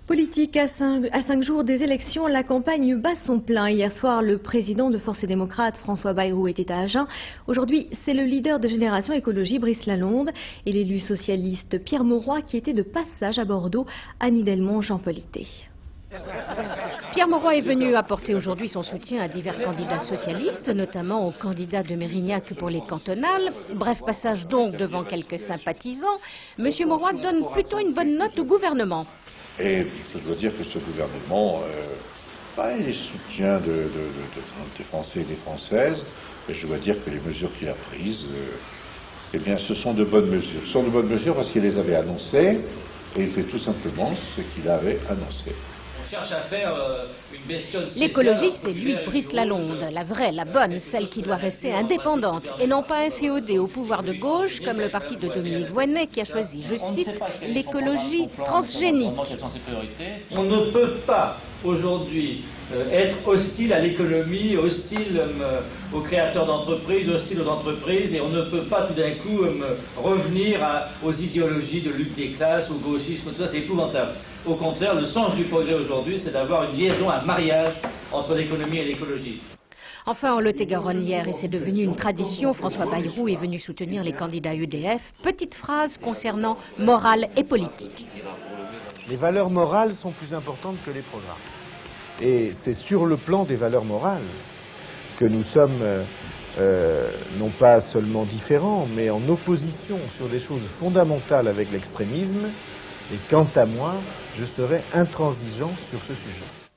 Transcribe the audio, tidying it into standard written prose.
Politique à 5 jours des élections, la campagne bat son plein. Hier soir, le président de Force démocrate, François Bayrou, était à Agen. Aujourd'hui, c'est le leader de Génération Écologie, Brice Lalonde, et l'élu socialiste Pierre Mauroy qui était de passage à Bordeaux, Annie Delmont, Jean Polité. Pierre Mauroy est venu apporter aujourd'hui son soutien à divers candidats socialistes, notamment au candidat de Mérignac pour les cantonales. Bref passage donc devant quelques sympathisants. Monsieur Mauroy donne plutôt une bonne note au gouvernement. Et je dois dire que ce gouvernement il soutient des Français et des Françaises. Et je dois dire que les mesures qu'il a prises, eh bien, ce sont de bonnes mesures. Ce sont de bonnes mesures parce qu'il les avait annoncées et il fait tout simplement ce qu'il avait annoncé. On cherche à faire une bestiole spéciale. L'écologie, c'est lui, Brice Lalonde, la vraie, la bonne, celle qui doit rester indépendante et non pas inféodée au pouvoir de gauche, comme le parti de Dominique Voynet qui a choisi, je cite, l'écologie transgénique. On ne peut pas aujourd'hui être hostile à l'économie, hostile aux créateurs d'entreprises, hostile aux entreprises, et on ne peut pas tout d'un coup revenir aux idéologies de lutte des classes, au gauchisme, tout ça, c'est épouvantable. Au contraire, le sens du progrès aujourd'hui, c'est d'avoir une liaison, un mariage entre l'économie et l'écologie. Enfin, en Lot-et-Garonne hier, et c'est devenu une tradition, François Bayrou est venu soutenir les candidats UDF. Petite phrase concernant morale et politique. Les valeurs morales sont plus importantes que les programmes. Et c'est sur le plan des valeurs morales que nous sommes non pas seulement différents, mais en opposition sur des choses fondamentales avec l'extrémisme. Et quant à moi, je serai intransigeant sur ce sujet.